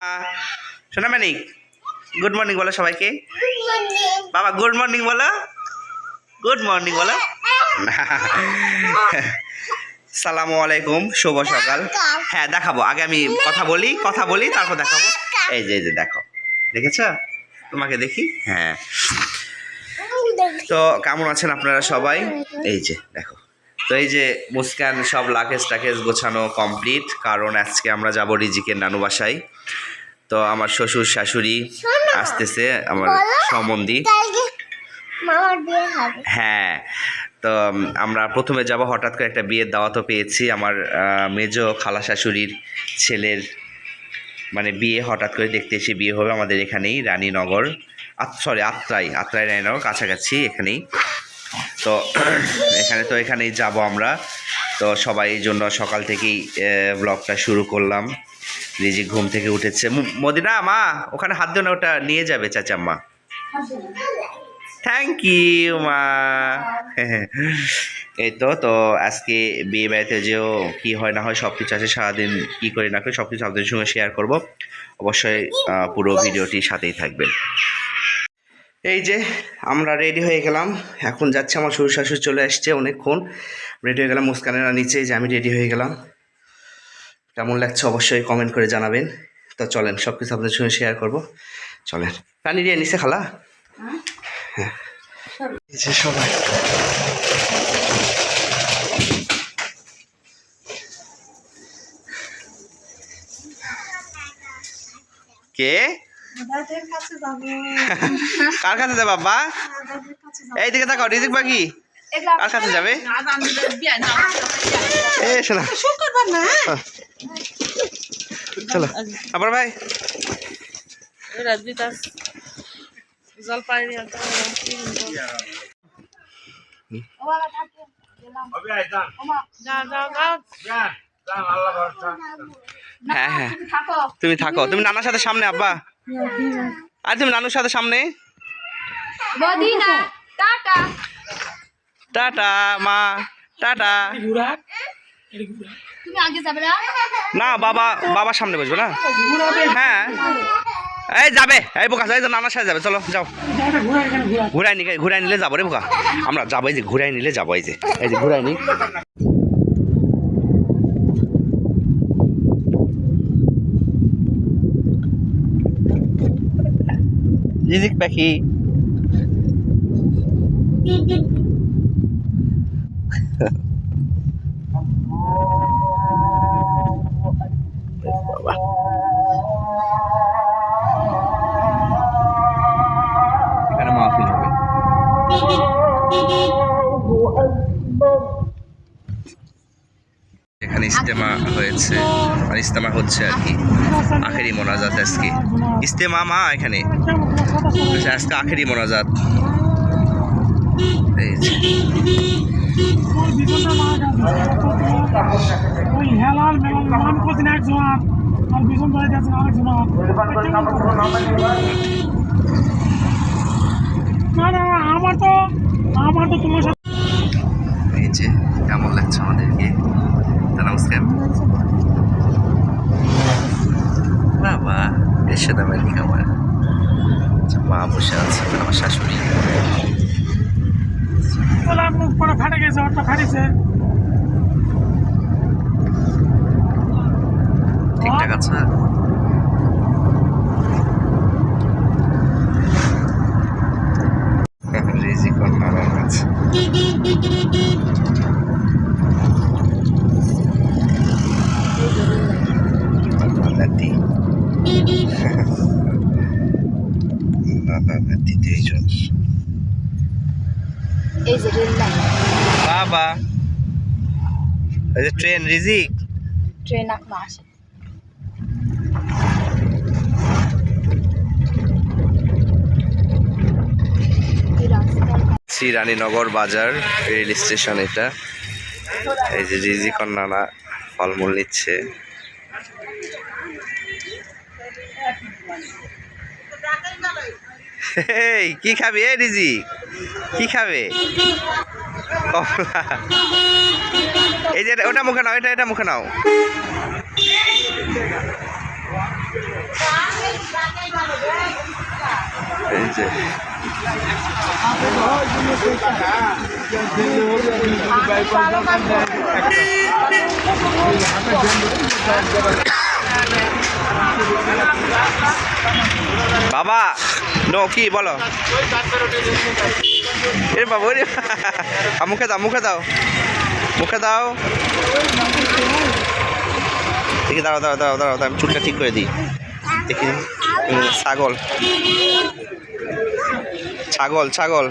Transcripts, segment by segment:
সোনা মানিক good morning বলো সবাইকে। বাবা গুড মর্নিং বলো, গুড মর্নিং বলো। সালামু আলাইকুম, শুভ সকাল। হ্যাঁ দেখাবো, আগে আমি কথা বলি তারপর দেখাবো। এই যে দেখো, দেখেছো? তোমাকে দেখি। হ্যাঁ, তো কেমন আছেন আপনারা সবাই? এই যে দেখো, তো এই যে মুস্কান সব লাগেজ টাকেজ গোছানো কমপ্লিট, কারণ আজকে আমরা যাব রিজিকের নানু বাসায়। তো আমার শ্বশুর শাশুড়ি আসতেছে, আমার সম্বন্ধী। হ্যাঁ, তো আমরা প্রথমে যাব, হঠাৎ করে একটা বিয়ের দাওয়াতও পেয়েছি। আমার মেজো খালা শাশুড়ির ছেলের মানে বিয়ে, হঠাৎ করে দেখতে এসে বিয়ে হবে আমাদের এখানেই, রানীনগর, আত্রাই রানীনগর কাছাকাছি এখানেই। তো এখানেই যাব আমরা। তো সবাই এই জন্য সকাল থেকেই ব্লগটা শুরু করলাম। রিজিক ঘুম থেকে উঠেছে। মদিনা মা ওখানে হাত দিও না, ওটা নিয়ে যাবে চাচাম্মা। থ্যাংক ইউ মা। এই তো আজকে বিয়ে বাড়িতে যেও কী হয় না হয় সব কিছু আছে, সারাদিন কী করি না করি সব কিছু আপনাদের সঙ্গে শেয়ার করব। অবশ্যই পুরো ভিডিওটি সাথেই থাকবেন। এই যে আমরা রেডি হয়ে গেলাম, এখন যাচ্ছে। আমার শ্বশুর শাশুড়ি চলে আসছে, অনেকক্ষণ রেডি হয়ে গেলাম। মুস্কানেরা নিচে, যে আমি রেডি হয়ে গেলাম। কেমন লাগছে অবশ্যই কমেন্ট করে জানাবেন। তো চলেন সব কিছু আপনাদের সঙ্গে শেয়ার করবো। চলেন। রানি রিয়া নিচে খালা। হ্যাঁ, সবাই কে কার কাছে যাবে বাবা? এইদিকে তাকাও, রিজিক বাকি কার কাছে যাবে? শোনা চলো আবার ভাই। হ্যাঁ হ্যাঁ তুমি থাকো, তুমি নানার সাথে সামনে আব্বা, আর তুমি নানুর সাথে সামনে। টাটা মা, টাটা। না বাবার সামনে বসবে না। হ্যাঁ এই যাবে, এই বোকা যাই, নানার সাথে যাবে, চলো যাও। ঘুরাই নিলে যাবো রে বোকা, আমরা যাবো। এই যে ঘুরাই নিলে যাবো, এই যে ঘুরাই নি। রিজিক পাখি এখানে মাহফিল হবে। এখানে ইস্তেমা হয়েছে, আর ইস্তেমা হচ্ছে আর কি, আখেরি মোনাজাত আজকে। ইস্তেমা মা এখানে আজকে আখেরি মোনাজাত। এই যে এই যে কেমন লাগছে আমাদেরকে। নমস্কার বাবা, এসে দাম আর কি আমার মা বসে আছে, আমার শাশুড়ি। মুখ পরে ফাটে গেছে, ওটা ফাটিছে। ঠিকঠাক আছে। রিজিক নানার কাছে। বাবা এই যে ট্রেন, রিজিক ট্রেন আসে। রানীনগর বাজার রেল স্টেশন এটা। এই যে রিজিক নানা ফলমূল নিচ্ছে। কি খাবে রিজিক, কি খাবে? এই যে ওটা মুখে নাও, এটা মুখে নাও। যে বাবা নো কি বলো এ বাবু মুখে দাও মুখে দাও মুখে দাও দেখি দাঁড়াও দাঁড়াও দাঁড়াও দাঁড়াও আমি চুলটা ঠিক করে দিই দেখি ছাগল ছাগল ছাগল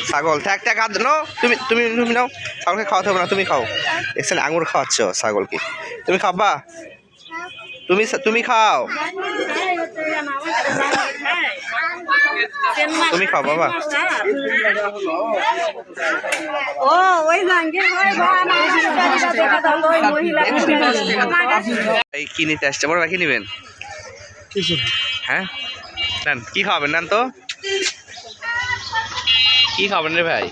ছাগল ঠ্যাক ঠ্যাক হাত নো তুমি তুমি তুমি নাও ছাগলকে খাওয়াতে হবে না তুমি খাও দেখছেন আঙুর খাওয়াচ্ছ ছাগলকে তুমি খাবা তুমি তুমি খাও তুমি খাও বাবা এই কি নিতে আসছে বড় কি নিবেন হ্যাঁ নেন কি খাওয়াবেন নেন তো কি খাবেন রে ভাই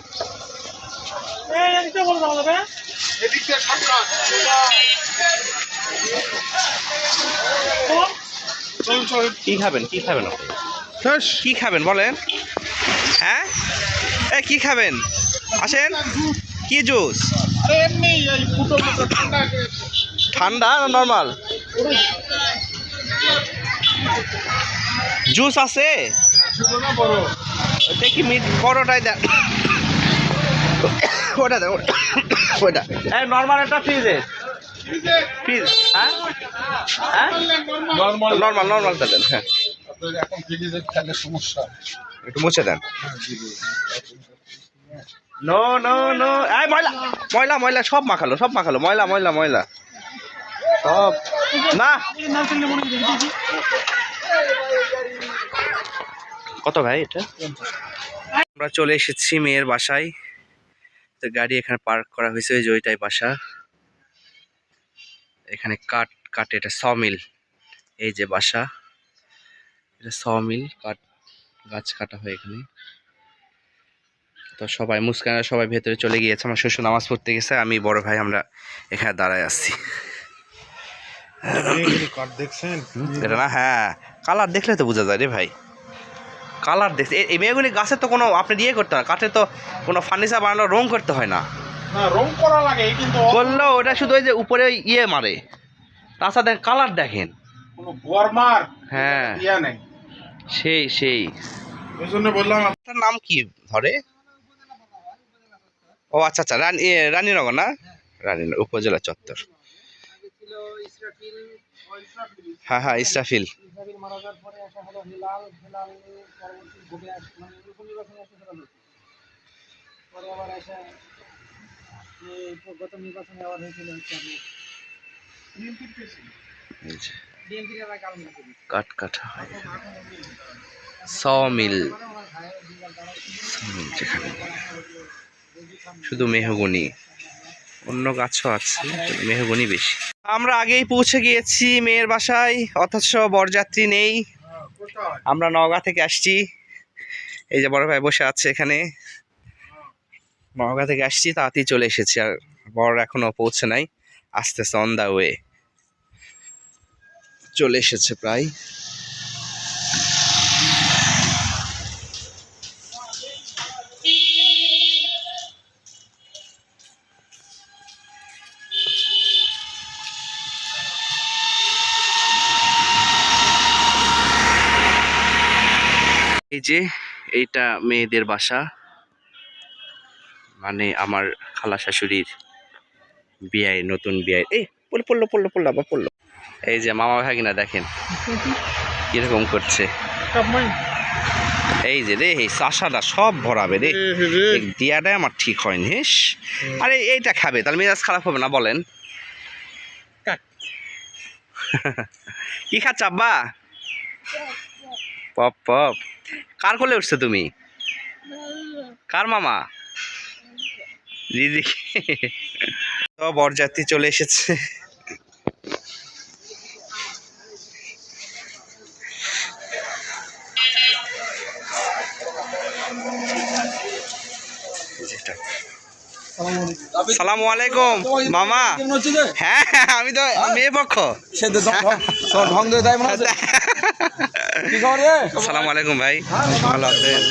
কি খাবেন কি খাবেন কি খাবেন বলেন হ্যাঁ এ কি খাবেন আসেন কি জুস ঠান্ডা না নর্মাল জুস আছে দেখি মিট বড়টাই দেন ওটা দেন ওটা নর্মাল একটা ফ্রিজে ফ্রিজ হ্যাঁ হ্যাঁ নর্মাল নর্মাল নর্মালটা দেন হ্যাঁ এখন ফ্রিজে খেলে সমস্যা একটু মুছে দেন নো নো নো এই ময়লা ময়লা ময়লা সব মাখালো ময়লা ময়লা ময়লা সব না কত ভাই এটা আমরা চলে এসেছি মেয়ের বাসায় তো গাড়ি এখানে পার্ক করা হয়েছে ওই যে ওইটাই বাসা এখানে কাঠ কাটে এটা সমিল এই যে বাসা এটা সমিল কাঠ গাছ কাটা হয় এখানে তো সবাই মুস্কানরা সবাই ভেতরে চলে গিয়েছে আমার শ্বশুর নামাজ পড়তে গেছে আমি বড় ভাই আমরা এখানে দাঁড়ায় আসছি এটা না হ্যাঁ কালার দেখলে তো বোঝা যায় রে ভাই কালার দেখতে এই মেয়েগুলি গাছের তো কোনো আপনি দিয়ে করতে হয় কাঠে তো কোনো ফার্নিচার বানানো রং করতে হয় না রং করা লাগে কিন্তু করলেও ওটা শুধু ওই যে উপরে ইয়ে মারে তাছাড়া কালার দেখেন কোনো গরমার হ্যাঁ ইয়া নেই সেই সেই ওই জন্য বললাম আপনার নাম কি ধরে ও আচ্ছা আচ্ছা রানীনগর না রানীনগর উপজেলা চত্বর হ্যাঁ হ্যাঁ ইসরাফিল কাঠ কাটা হয় সমিল যেখানে শুধু মেহগনি অন্য গাছও আছে মেহগনি বেশি আমরা আগেই পৌঁছে গিয়েছি মেয়ের বাসায় অথচ বরযাত্রী নেই আমরা নওগাঁ থেকে আসছি এই যে বড় ভাই বসে আছে এখানে নওগাঁ থেকে আসছি তাড়াতাড়ি চলে এসেছি আর বর এখনো পৌঁছে নাই আসতেছে অন দা ওয়ে চলে এসেছে প্রায় এই যে এইটা মেয়েদের বাসা মানে আমার খালা শাশুড়ির বিয়ায় নতুন বিয়ায় এই পড়লো পড়লো পড়লো আবার পড়লো এই যে মামা ভাগিনা দেখেন কিরকম করছে এই যে রে এই চাষাটা সব ভরাবে রে দিয়াটাই আমার ঠিক হয়নি হেস আরে এইটা খাবে তাহলে মেজাজ খারাপ হবে না বলেন কি খাচ্ছ আব্বা পপ পপ কার কোলে উঠছো তুমি কার মামা দিদি তো বরযাত্রী চলে এসেছে সালামু আলাইকুম মামা হ্যাঁ আমি তো মেয়ে পক্ষ আসসালামু আলাইকুম ভাই, ভালো আছেন?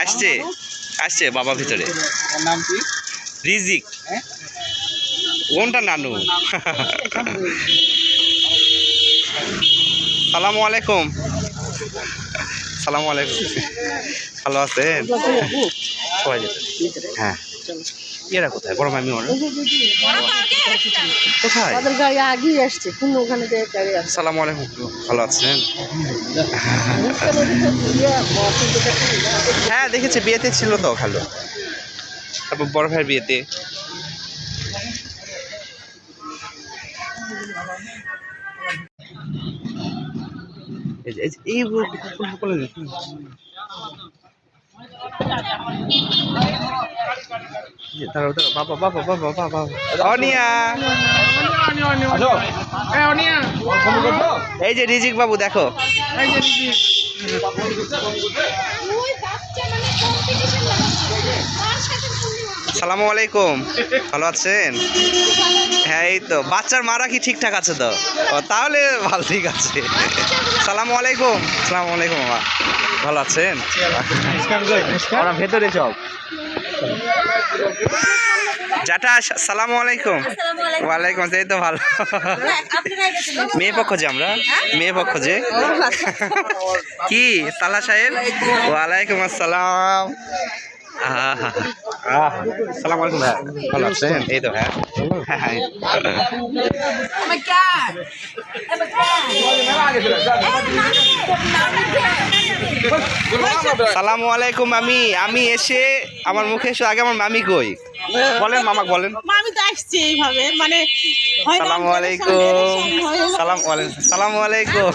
আসছে আসছে বাবা ভিতরে। নাম কি? রিজিক। কোনটা নানু? সালামু আলাইকুম। সালামু আলাইকুম, ভালো আছেন? সবাই যেতে, হ্যাঁ। এরা কোথায়? বড় মামি ওরা কোথায়? সালামু আলাইকুম, ভালো আছেন? হ্যাঁ দেখেছি, বিয়েতে ছিল তো খালো, তারপর বড় ভাইয়ের বিয়েতে। এই বাবা বাবা বাবা বাবা অনিয়া, এই যে রিজিক বাবু দেখো। সালামু আলাইকুম, ভালো আছেন? হ্যাঁ এই তো, বাচ্চার মারা কি ঠিকঠাক আছে তো? ও তাহলে ভালো, ঠিক আছে। সালামু আলাইকুম। সালামু আলাইকুম মামা, ভালো আছেন? ওরা ভেতরে সব। জাটা সালামু আলাইকুম। ওয়ালাইকুম আসসালাম, এই তো ভালো। মেয়ে পক্ষ যে আমরা, মেয়ে পক্ষ যে। কি তালা সাহেব? ওয়ালাইকুম আসসালাম। সালাম আলাইকুম ভাই, ভালো আছেন? এই তো হ্যাঁ। সালামু আলাইকুম মামি, আমি এসে আমার মুখে এসে আগে আমার মামি কই বলেন, মামা বলেন। আমি তো আসছি এইভাবে, মানে সালামু আলাইকুম। সালামু আলাইকুম।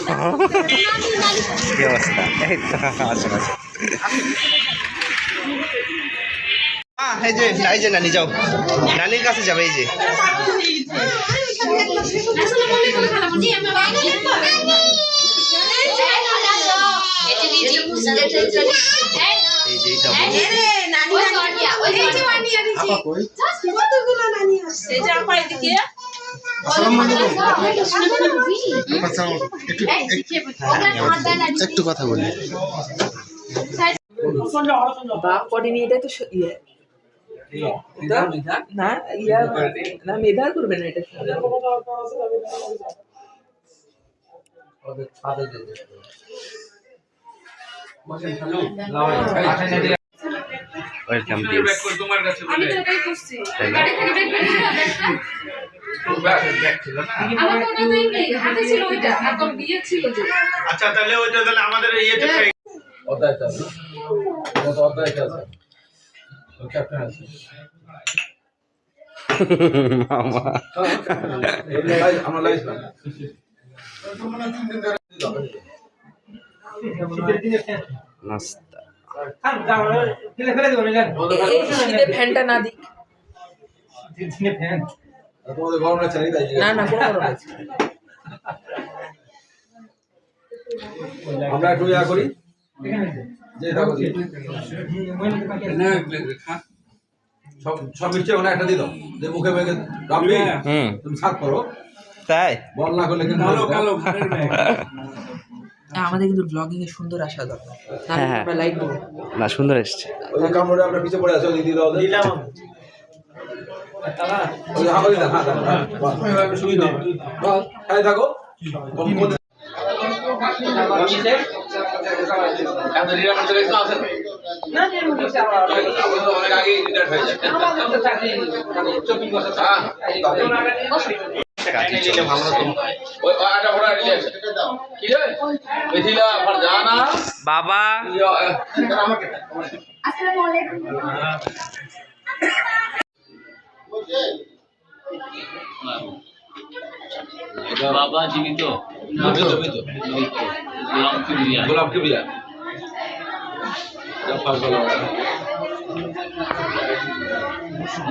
কি অবস্থা? এই তো আচ্ছা আচ্ছা। এই যে নানি যাও, নানির কাছে যাবে। এই যে একটু কথা বলি। বাপ করেনি, এটা তো ইয়ে না, ইয়া না, মেধার করবে না এটা। ওয়েলকাম আচ্ছা তাহলে ওইটা তাহলে আমাদের ইয়েতে মামা নাস্তা ফ্যানটা না দিক, না না কোনো গরম আছে। আমরা একটু ইয়া করি যে দেখো সব সব মিষ্টি ওখানে একটা দিয়ে দাও, যে মুখে মুখে রাখবি, তুমি সাত করো, তাই বল না করলে কিন্তু আমাদের কিন্তু ব্লগিং এ সুন্দর আসা দরকার, হ্যাঁ আমরা লাইক দেবো না, সুন্দর এসছে। ওই কামড়ে আমরা পিছে পড়ে আছি, ওই দিয়ে দাও, দিলাম ওই হাবলি না, হ্যাঁ সুবিধা হ্যাঁ থাকো অনেক আগে রিটায়ার হয়ে যায়। বাবা বাবা জীবিত, গোলাপ কি বিয়া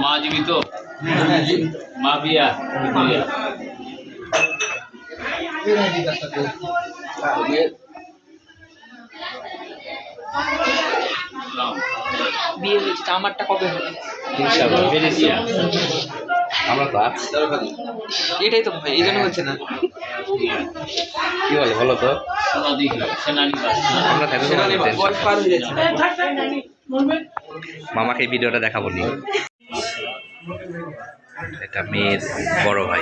মা জীবিত, মা বিয়া বিয়া। বিয়ে হয়েছে, আমারটা কবে হবে? ইনশাআল্লাহ, ভেনেছিয়া। আমরা তো আছি। এটাই তো ভয়, এই জন্য বলছে না। কি বলে বলো তো? সোনাদিঘি সেনানিবাস। আমরা থাকবো সেখানে তোমাদের বয়স পার হয়ে যাচ্ছে। মামাকে এই ভিডিওটা দেখাবো নি। এটা মেয়ের বড় ভাই।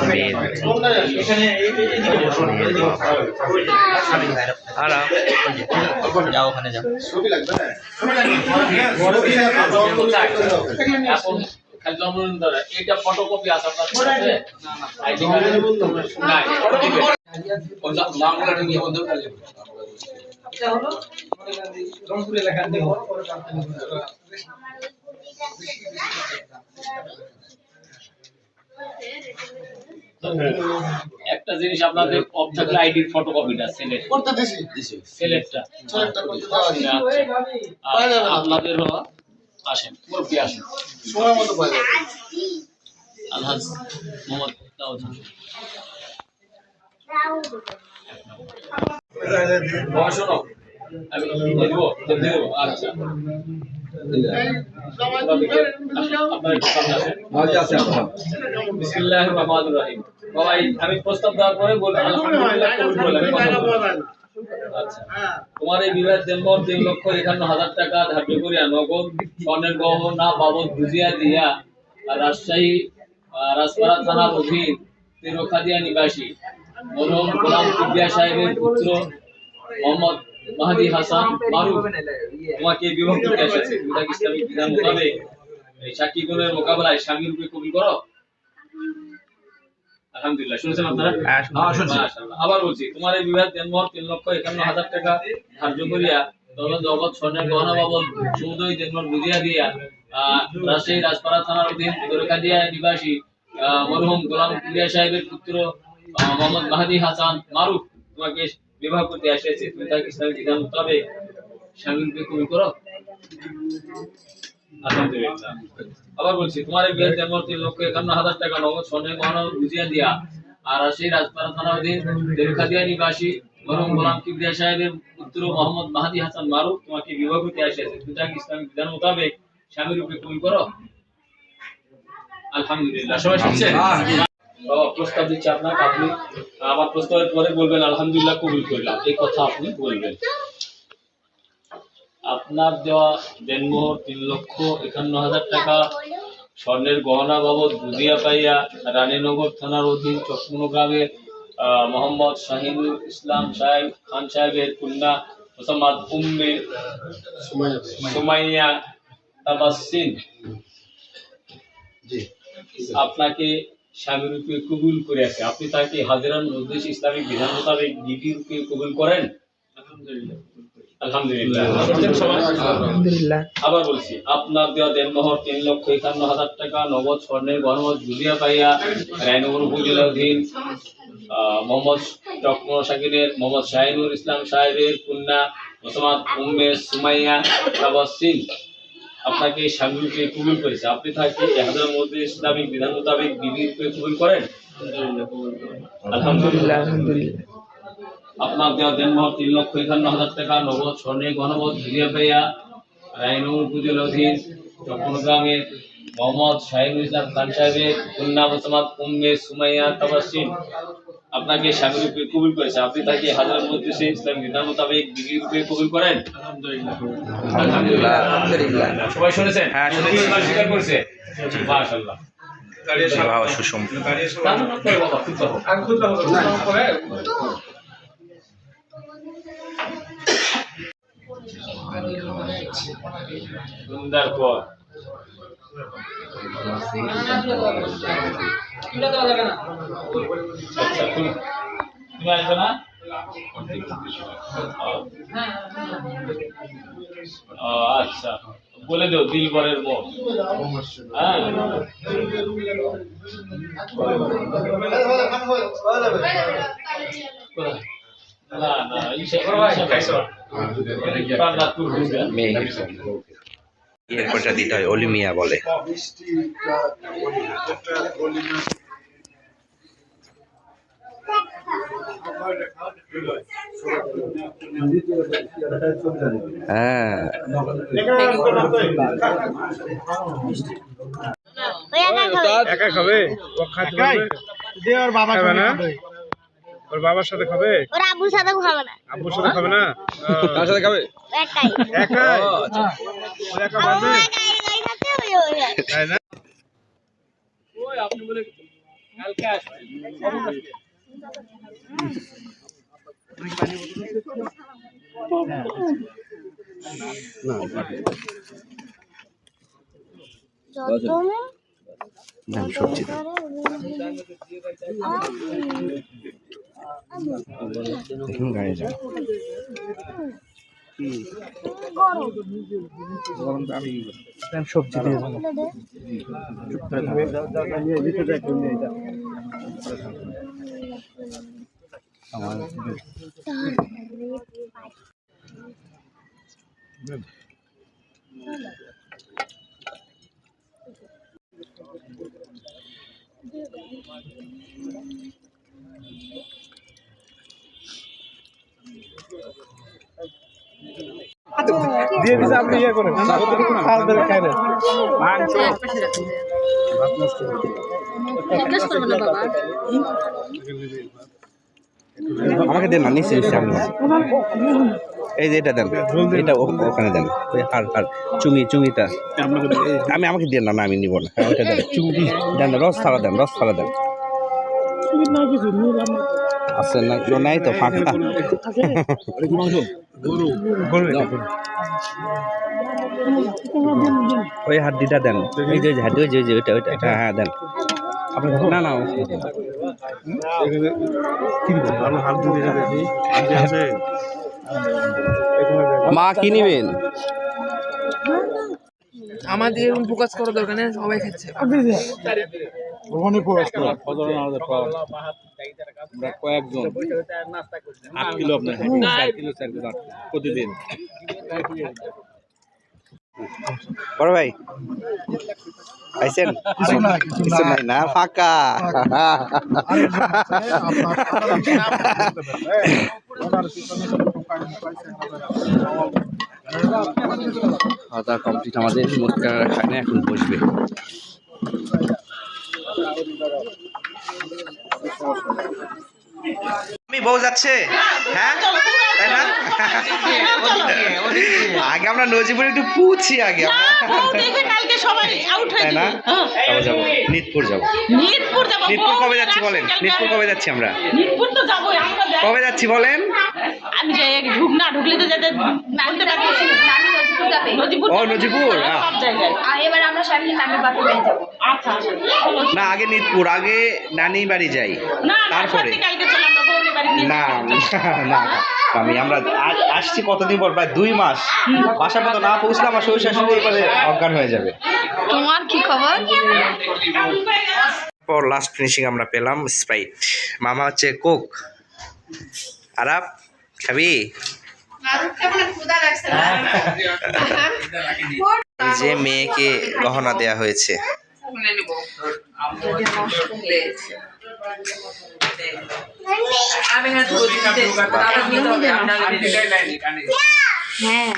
মেয়ের আরাম। যাও ওখানে যাও। এখন খালি জন্মদিন ধরে এটা ফটোকপি আছে আপনার কাছে? আইডি কার্ড নাই নামগুলো নিয়ে বন্ধ করে দেবো। এটা হলো রংপুর এলাকার থেকে একটা জিনিস আপনাদের অফ থাকলে আইডির ফটোকপিটা সিলেক্টটা আপনাদেরও আসেন মুরব্বী আসেন আলহাজ মোহাম্মদ দাউদ হোসেন। বাবা শোনো আমি দেব আচ্ছা আপনার একটু সামনে আসেন। বিসমিল্লাহির রহমানির রহিম। বাবা আমি প্রস্তাব দেওয়ার পরে বলবেন আলহামদুলিল্লাহ কবুল করলাম। আচ্ছা তোমার এই বিবাহের দেনমোহর 3,51,000 টাকা ধার্য করিয়া নগদ স্বর্ণের গহনা বাবদ বুঝিয়া দিয়া রাজশাহী রাজপাড়া থানার অধীন তেরোখাদিয়া নিবাসী মরহুম গোলাম কিবরিয়া সাহেবের পুত্র মোহাম্মদ মাহদি হাসান মারুফ তোমাকে বিবাহ করতে এসেছে। তুমি তাকে ইসলামিক বিধান মোতাবেক এই সাক্ষীগণের মোকাবেলায় স্বামী রূপে কবুল করো। আলহামদুলিল্লাহ শুনেছেন আপনারা? মাশাআল্লাহ। আবার বলছি তোমার এই বিবাহের দেনমোহর 3,51,000 টাকা ধার্য করিয়া জগৎ স্বর্ণের গহনা বাবদ সমুদয় দেনমোহর বুঝিয়া দিয়া রাজশাহী রাজপাড়া থানার অধীন তেরোখাদিয়া নিবাসী মরহুম গোলাম কিবরিয়া সাহেবের পুত্র মোহাম্মদ মাহদি হাসান মারুফ তোমাকে বিবাহ করতে এসেছে। তুমি তাকে ইসলামিক বিধান মোতাবেক স্বামী রূপে কবুল করো। আলহামদুলিল্লাহ। আবার বলছি তোমার এই বিয়ের দেনমোহর 3,51,000 টাকা নগদ স্বর্ণের গহনা বুঝিয়া দিয়া আর সেই রাজপাড়া থানার অধীন তেরোখাদিয়া নিবাসী মরহুম গোলাম কিবরিয়া সাহেবের পুত্র মোহাম্মদ মাহদি হাসান মারুফ তোমাকে বিবাহ করতে এসেছে। তুমি তাকে ইসলামিক বিধান মোতাবেক স্বামী রূপে কবুল করো। আলহামদুলিল্লাহ। সবাই শুনছেন? প্রস্তাব দিচ্ছি আপনাকে, আপনি আমার প্রস্তাবের পরে বলবেন আলহামদুলিল্লাহ কবুল করলাম, এই কথা আপনি বলবেন। আপনার দেওয়া দেনমোহর 3,51,000 টাকা স্বর্ণের গহনা বাবদ বুঝিয়া পাইয়া রানীনগর থানার অধীন চকমুনো গ্রামের মোহাম্মদ শাহিনুল ইসলাম সাহেব খান সাহেবের কন্যা মোসাম্মদ উম্মে সুমাইয়া তাবাসসিন আপনাকে স্বামী রূপে কবুল করিয়াছে। আপনি তাকে হাজিরান মজলিস ইসলামিক বিধান মোতাবেক বিবি রূপে কবুল করেন। আলহামদুলিল্লাহ। আলহামদুলিল্লাহ। আবার বলছি আপনার দেওয়া দেনমোহর 3,51,000 টাকা নগদ স্বর্ণের গহনা বুঝিয়া পাইয়া রায়নগর উপজেলাধীন মোহাম্মদ চকমো শাকিরের মোহাম্মদ শাহিনুল ইসলাম সাহেবের কন্যা মোসাম্মদ উম্মে সুমাইয়া তাবাসসিন আপনাকে স্বামী রূপে কবুল করেছে। আপনি তাকে হাজিরান মজলিস ইসলামিক বিধান মোতাবেক বিবি রূপে কবুল করেন। আলহামদুলিল্লাহ। আপনার দেওয়া দেনমোহর 3,51,000 টাকা নগদ স্বর্ণের গহনা বুঝিয়া পাইয়া রায়নগর উপজেলাধীন চকমো গ্রামের মোহাম্মদ শাহিনুল ইসলাম খান সাহেবের কন্যা মোসাম্মদ উম্মে সুমাইয়া তাবাসসিন আপনাকে স্বামী রূপে কবুল করেছে। আপনি তাকে হাজিরান মজলিস ইসলামিক বিধান মোতাবেক বিবি রূপে কবুল করেন। আলহামদুলিল্লাহ। সবাই শুনেছেন? হ্যাঁ, শুনেছি। স্বীকার করছে। মাশাআল্লাহ। বিবাহ সুসম্পন্ন। বাবা খুব ভালো। সুন্দর পর আচ্ছা তুমি আসবে না? আচ্ছা বলে দেও দিলবরের মো। হ্যাঁ না না এরপরটা দিতে হয় অলিমিয়া বলে। হ্যাঁ একা খাবে দে ওর বাবা খাবে না ওর বাবার সাথে খাবে ওরা আব্বুর সাথে খাবে না আব্বুর সাথে খাবে না কার সাথে খাবে একাই একা ও একা পারবে একাই খাচ্ছে ওই তাই না ওই আপনি বলে কালকে আসবেন দেন সবজি দেন। দেখুন গাড়ি যান। সবজি দিয়ে দেন। দিয়ে দিছে আপনি ইয়ে করেন খাল ধরে খাই না মাংস আমাকে দেন না নিশ্চয়ই এই যে এটা দেন এটা ওখানে দেন ওই হাড় চুমিটা আমাকে দেন না আমি নিব না ওইটা দেন দেন রস থালা দেন আছে না কেউ নাই তো ফাঁকা ওই হাড্ডিটা দেন এই যে হাড্ডি ওই যে ওইটা হ্যাঁ দেন আপনি না ভালো হাত ধরে দেখি আছে মা কি নিবেন আমাদের এরকম ফোকাস করা দরকার নেই, সবাই খাচ্ছে। ওখানে প্রবেশ করো আমরা কয়েকজন 8 কিলো আপনার 4 কিলো প্রতিদিন বড় ভাই আইছেন কিছু নাই না ফাঁকা খাওয়া কমপ্লিট আমাদের মুখটা খায় না এখন বসবে আমি বউ যাচ্ছে হ্যাঁ তাই না আগে আমরা নজিপুর একটু পুছি আগে কালকে সবাই আউট হয়ে তাই না যাবো নিতপুর যাবো নিতপুর কবে যাচ্ছি বলেন নিতপুর কবে যাচ্ছি আমরা নিতপুর তো যাবোই আমরা কবে যাচ্ছি বলেন আমি যে ঢুকলে তো যেতে বলতে পারবো নজিপুর ও নজিপুর সব জায়গায় আর এবার আমরা সবাই নানি বাড়ি যাব আচ্ছা না আগে নিতপুর আগে নানি বাড়ি যাই না তারপরে কালকে চলে আমরা বউনি বাড়ি না আমরা আসছি কতদিন পর প্রায় 2 মাস বাসা মতো না পৌঁছলে আমার শ্বশুর শাশুড়ি এবারে অজ্ঞান হয়ে যাবে তোমার কি খবর পর লাস্ট ফিনিশিং আমরা পেলাম স্প্রাইট মামা হচ্ছে কোক আরাপ খাবি এই যে মেয়েকে গহনা দেয়া হয়েছে হ্যাঁ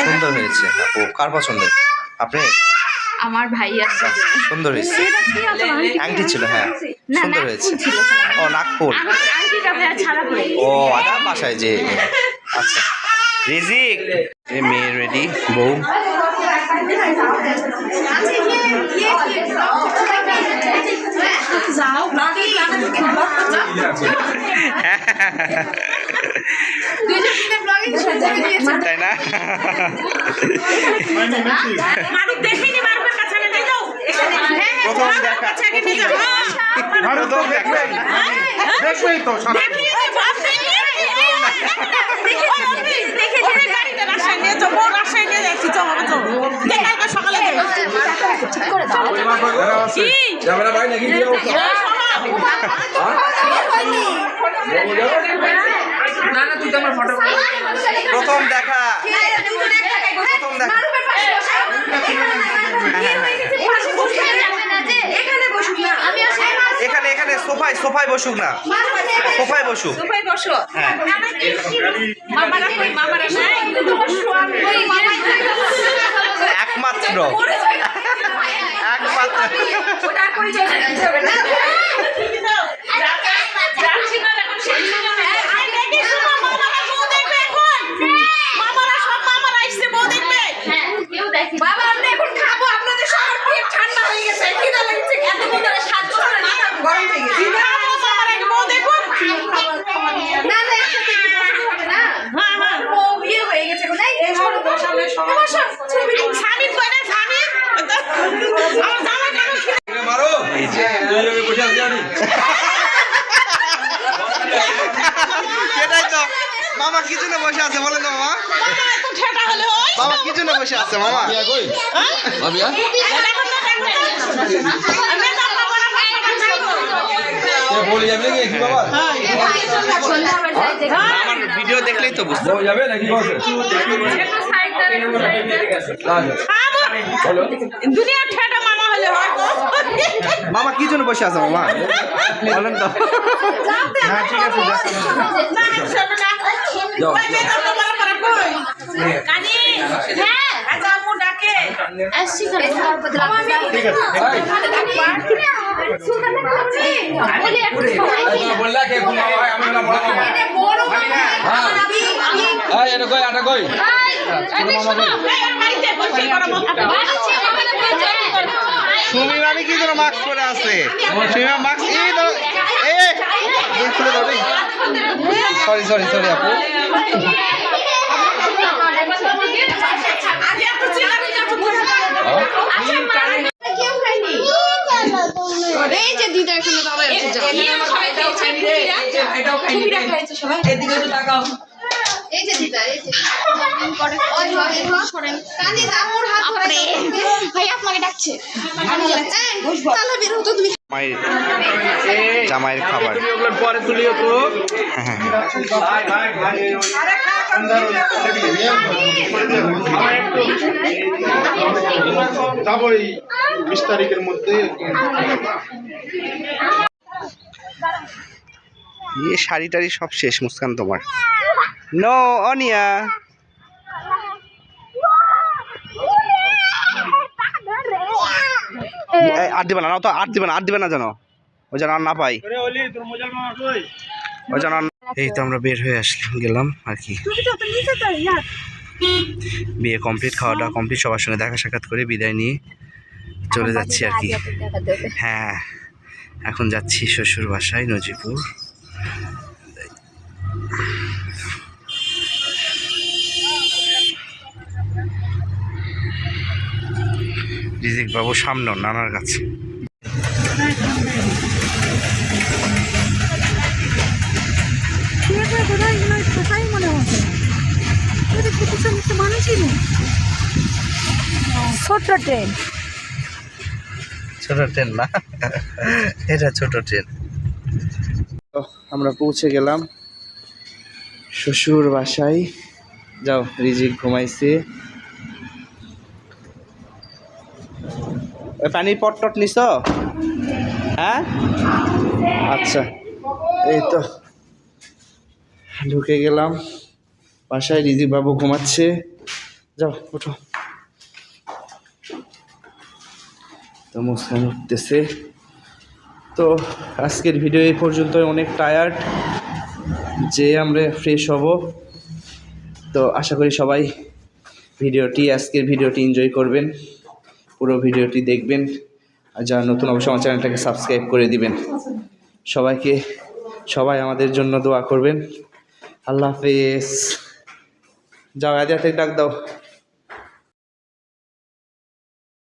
সুন্দর হয়েছে আপু কার পছন্দ আপনি আমার ভাই আছে সুন্দর হয়েছে আংটি ছিল হ্যাঁ সুন্দর হয়েছে ও নাগপুর ও আদা বাসায় যে আচ্ছা রিজিক এই মেয়ে রেডি বউ তাই না প্রথম দেখা দেখবেই তো যাবে না ভাই নাকি না না, তুই তো আমার ফটো প্রথম দেখা এখানে বসে সোফায় বসুক না, সোফায় বসুক। হ্যাঁ একমাত্র বাবা আমরা এখন খাবো, আপনাদের সবার পেট ঠান্ডা হয়ে গেছে, খিদে লেগেছে, এত ভিতরে 7 বছরের মাথা গরম হয়ে গেছে। আমার এক বউ দেখুন না না একসাথে কি বসতে হবে না। হ্যাঁ বউ বিয়ে হয়ে গেছে কোথায় এই ছোট বসালে সবাই স্বামী করে স্বামী আমার জামাই কেন মারো এই যে বসে আছি জানি সেটাই তো মামা কি জন্য বসে আছে বলেন তো মামা, মামা কি জন্য বসে আছে মামা? কই ভাবিয়া বলি যাবে নাকি কি বাবা আমার ভিডিও দেখলেই তো বুঝতে বউ যাবে নাকি বসে দুনিয়া ঠেটা মামা হলে হয় গো। মামা কি জন্য বসে আছে মামা বলেন তো? হ্যাঁ ঠিক আছে যাও বললা কে কোন বাবা আমি না বড় বাবা হ্যাঁ এই এটা কই আটা কই সুমি মামি কি জন্য মাস্ক পরে আছে? সুমি মাস্ক সরি আপু। এই যে দিদা এখানে বাবা এসে যাও, এই যে দিদা এই যে ওই সরেন কানি জামুর হাত ধরে ভাই আপনাকে ডাকছে তাহলে বের হতো তুমি। জামাইয়ের খাবার পরে তুলিও তো হ্যাঁ যাবো এই 20 তারিখের মধ্যে। শাড়ি টাড়ি সব শেষ মুস্কান তোমার। নো অনিয়া আর দিবে না তো, আর দিবে না জানো, ওই যেন আর না পাই, ওই যেন। এই তো আমরা বের হয়ে গেলাম আর কি, বিয়ে কমপ্লিট, খাওয়া দাওয়া কমপ্লিট, সবার সঙ্গে দেখা সাক্ষাৎ করে বিদায় নিয়ে চলে যাচ্ছি আর কি। হ্যাঁ এখন যাচ্ছি শ্বশুর বাসায় নজিপুর। রিজিক বাবু সামনে নানার কাছে। ছোট ট্রেন, ছোট ট্রেন না, এটা ছোট ট্রেন। আমরা পৌঁছে গেলাম শ্বশুর বাসায়। যাও রিজিক ঘুমাইছে। পানির পট নিস? হ্যাঁ আচ্ছা, এই তো ঢুকে গেলাম বাসায়। রিজিক বাবু ঘুমাচ্ছে, যাও ওঠো। তো মুস্কান উঠতেছে। তো আজকের ভিডিও এই পর্যন্ত, অনেক টায়ার্ড, যে আমরা ফ্রেশ হব। তো আশা করি সবাই আজকের ভিডিওটি এনজয় করবেন, পুরো ভিডিওটি দেখবেন, আর যারা নতুন অবশ্যই আমার চ্যানেলটাকে সাবস্ক্রাইব করে দিবেন। সবাই আমাদের জন্য দোয়া করবেন। আল্লাহ হাফেজ। যাও আদিয়াতে ডাক দাও।